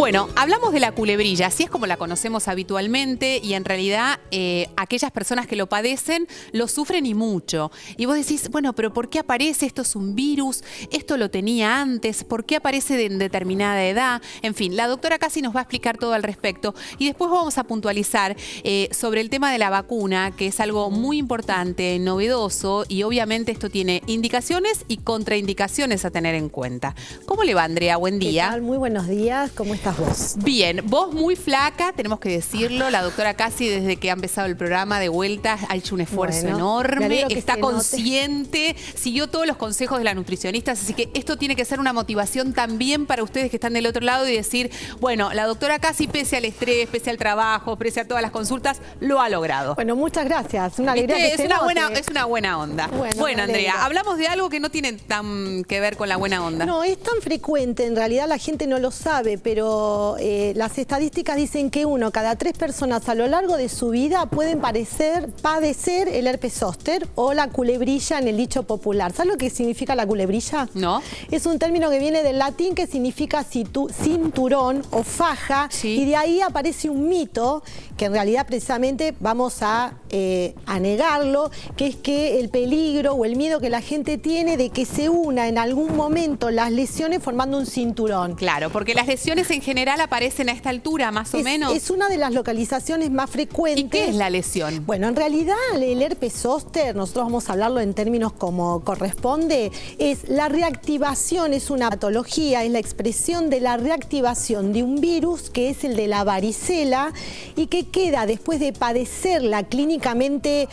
Bueno, hablamos de la culebrilla, así es como la conocemos habitualmente y en realidad aquellas personas que lo padecen lo sufren y mucho. Y vos decís, bueno, pero ¿por qué aparece? ¿Esto es un virus? ¿Esto lo tenía antes? ¿Por qué aparece en determinada edad? En fin, la doctora Casi nos va a explicar todo al respecto y después vamos a puntualizar sobre el tema de la vacuna, que es algo muy importante, novedoso y obviamente esto tiene indicaciones y contraindicaciones a tener en cuenta. ¿Cómo le va, Andrea? Buen día. ¿Qué tal? Muy buenos días. ¿Cómo estás vos? Bien, vos muy flaca, tenemos que decirlo. La doctora Casi, desde que ha empezado el programa de vuelta, ha hecho un esfuerzo enorme, está consciente, siguió todos los consejos de las nutricionistas, así que esto tiene que ser una motivación también para ustedes que están del otro lado y decir, bueno, la doctora Casi, pese al estrés, pese al trabajo, pese a todas las consultas, lo ha logrado. Bueno, muchas gracias. Una alegría que es una buena onda. Bueno, Andrea, hablamos de algo que no tiene tan que ver con la buena onda. No, es tan frecuente, en realidad la gente no lo sabe, pero las estadísticas dicen que 1 cada 3 personas a lo largo de su vida pueden padecer el herpes zóster o la culebrilla en el dicho popular. ¿Sabes lo que significa la culebrilla? No. Es un término que viene del latín que significa cinturón o faja, sí. Y de ahí aparece un mito que en realidad precisamente vamos a negarlo, que es que el peligro o el miedo que la gente tiene de que se una en algún momento las lesiones formando un cinturón. Claro, porque las lesiones en general aparecen a esta altura, más o menos. Es una de las localizaciones más frecuentes. ¿Y qué es la lesión? Bueno, en realidad el herpes zóster, nosotros vamos a hablarlo en términos como corresponde, es la reactivación, es una patología, es la expresión de la reactivación de un virus que es el de la varicela y que queda después de padecerla clínicamente.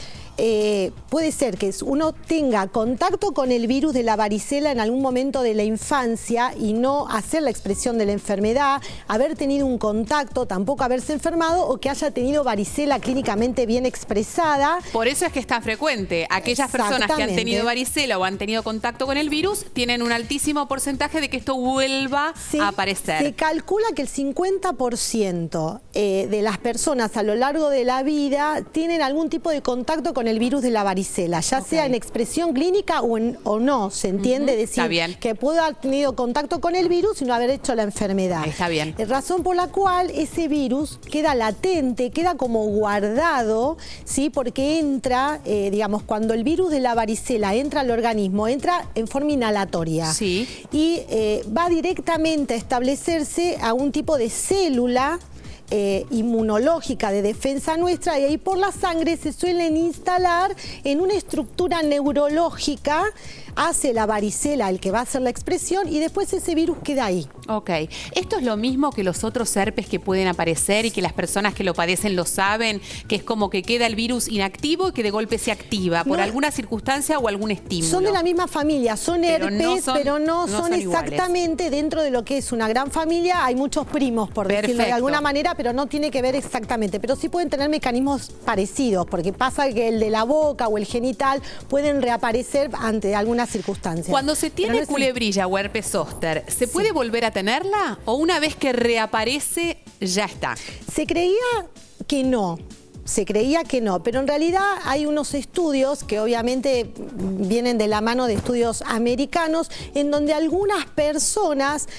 Puede ser que uno tenga contacto con el virus de la varicela en algún momento de la infancia y no hacer la expresión de la enfermedad, haber tenido un contacto, tampoco haberse enfermado o que haya tenido varicela clínicamente bien expresada. Por eso es que es tan frecuente. Aquellas personas que han tenido varicela o han tenido contacto con el virus tienen un altísimo porcentaje de que esto vuelva a aparecer. Se calcula que el 50% de las personas a lo largo de la vida tienen algún tipo de contacto con el virus de la varicela, ya sea en expresión clínica o no, se entiende decir que pudo haber tenido contacto con el virus y no haber hecho la enfermedad. Está bien. Razón por la cual ese virus queda latente, queda como guardado, ¿sí? Porque entra, digamos, cuando el virus de la varicela entra al organismo, entra en forma inhalatoria. Sí. Y va directamente a establecerse a un tipo de célula inmunológica de defensa nuestra y ahí por la sangre se suelen instalar en una estructura neurológica, hace la varicela el que va a hacer la expresión y después ese virus queda ahí. Ok. ¿Esto es lo mismo que los otros herpes que pueden aparecer y que las personas que lo padecen lo saben? Que es como que queda el virus inactivo y que de golpe se activa por alguna circunstancia o algún estímulo. Son de la misma familia, son herpes, pero no son exactamente iguales. Dentro de lo que es una gran familia hay muchos primos, por decirlo de alguna manera, pero no tiene que ver exactamente. Pero sí pueden tener mecanismos parecidos, porque pasa que el de la boca o el genital pueden reaparecer ante alguna circunstancia. Cuando se tiene culebrilla o herpes zóster, ¿se puede volver a tenerla o una vez que reaparece ya está? Se creía que no. Se creía que no, pero en realidad hay unos estudios que obviamente vienen de la mano de estudios americanos en donde algunas personas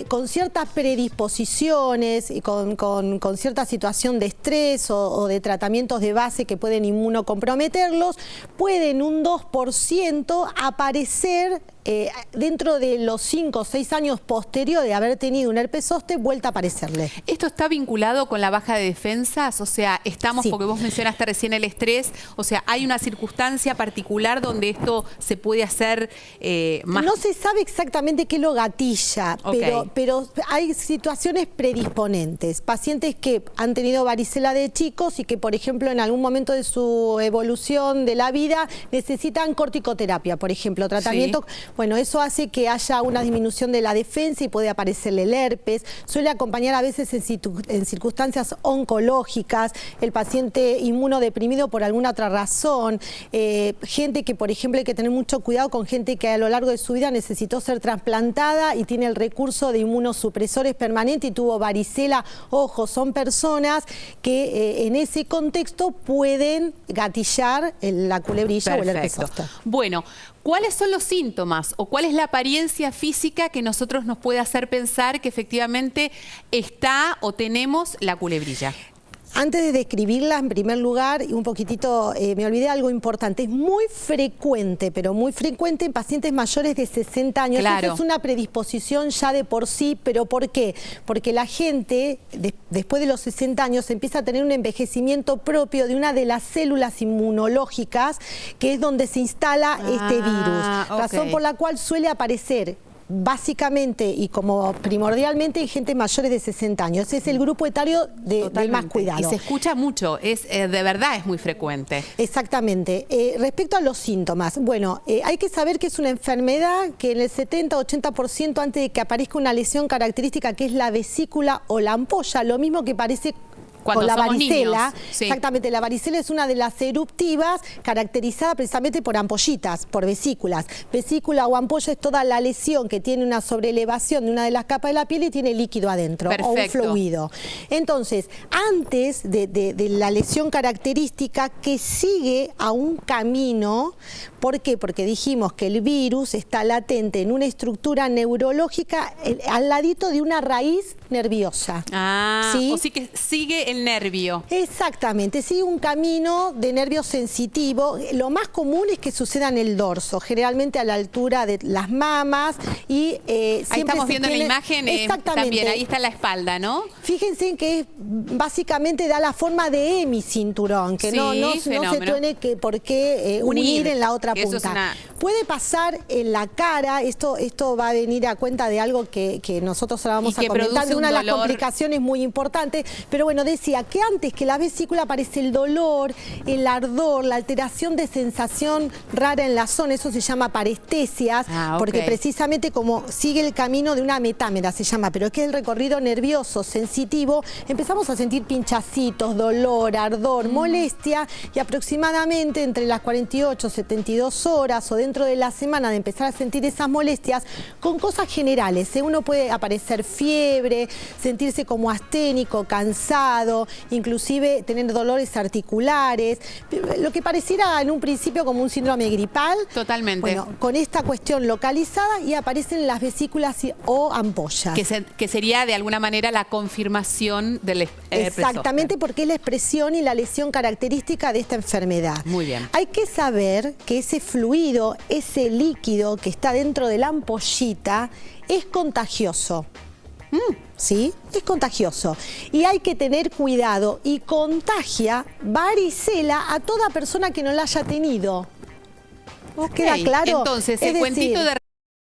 con ciertas predisposiciones y con cierta situación de estrés o de tratamientos de base que pueden inmunocomprometerlos, pueden un 2% aparecer dentro de los 5 o 6 años posteriores de haber tenido un herpes zóster, vuelta a aparecerle. ¿Esto está vinculado con la baja de defensas? O sea, estamos, porque vos mencionaste recién el estrés, o sea, ¿hay una circunstancia particular donde esto se puede hacer más? No se sabe exactamente qué lo gatilla, pero hay situaciones predisponentes. Pacientes que han tenido varicela de chicos y que, por ejemplo, en algún momento de su evolución de la vida necesitan corticoterapia, por ejemplo, tratamiento. Bueno, eso hace que haya una disminución de la defensa y puede aparecerle el herpes. Suele acompañar a veces en circunstancias oncológicas, el paciente inmunodeprimido por alguna otra razón, gente que, por ejemplo, hay que tener mucho cuidado con gente que a lo largo de su vida necesitó ser trasplantada y tiene el recurso de inmunosupresores permanente y tuvo varicela. Ojo, son personas que en ese contexto pueden gatillar la culebrilla o el herpes zóster. Bueno, ¿Cuáles son los síntomas o cuál es la apariencia física que nosotros nos puede hacer pensar que efectivamente está o tenemos la culebrilla? Antes de describirla, en primer lugar, y un poquitito, me olvidé algo importante. Es muy frecuente, pero muy frecuente en pacientes mayores de 60 años. Claro. Eso es una predisposición ya de por sí, pero ¿por qué? Porque la gente, después de los 60 años, empieza a tener un envejecimiento propio de una de las células inmunológicas, que es donde se instala este virus. Okay. Razón por la cual suele aparecer básicamente y como primordialmente en gente mayores de 60 años. Ese es el grupo etario de más cuidado. Y se escucha mucho, de verdad es muy frecuente. Exactamente. Respecto a los síntomas, bueno, hay que saber que es una enfermedad que en el 70-80% antes de que aparezca una lesión característica que es la vesícula o la ampolla, lo mismo que parece cuando con la somos varicela, niños, sí. Exactamente, la varicela es una de las eruptivas caracterizada precisamente por ampollitas, por vesículas. Vesícula o ampolla es toda la lesión que tiene una sobrelevación de una de las capas de la piel y tiene líquido adentro. Perfecto. O un fluido. Entonces, antes de la lesión característica que sigue a un camino, ¿por qué? Porque dijimos que el virus está latente en una estructura neurológica al ladito de una raíz nerviosa. ¿Sí? O sí que sigue el nervio. Exactamente, sigue un camino de nervio sensitivo. Lo más común es que suceda en el dorso, generalmente a la altura de las mamas. Y ahí estamos viendo la imagen, también, ahí está la espalda, ¿no? Fíjense que básicamente da la forma de hemicinturón, que sí, no se tiene por qué unir en la otra punta. Puede pasar en la cara, esto va a venir a cuenta de algo que nosotros ahora vamos a comentar, de una de las complicaciones muy importantes, pero bueno, decía que antes que la vesícula aparece el dolor, el ardor, la alteración de sensación rara en la zona, eso se llama parestesias, porque precisamente como sigue el camino de una metámera se llama, pero que es el recorrido nervioso sensitivo, empezamos a sentir pinchacitos, dolor, ardor, molestia, y aproximadamente entre las 48, 72 horas o dentro de la semana de empezar a sentir esas molestias, con cosas generales, uno puede aparecer fiebre, sentirse como asténico, cansado, inclusive tener dolores articulares, lo que pareciera en un principio como un síndrome gripal. Totalmente. Bueno, con esta cuestión localizada y aparecen las vesículas o ampollas. Que sería de alguna manera la confirmación del Exactamente, porque es la expresión y la lesión característica de esta enfermedad. Muy bien. Hay que saber que ese fluido, ese líquido que está dentro de la ampollita es contagioso. ¿Sí? Es contagioso y hay que tener cuidado y contagia varicela a toda persona que no la haya tenido. ¿Queda claro? Entonces, el cuentito de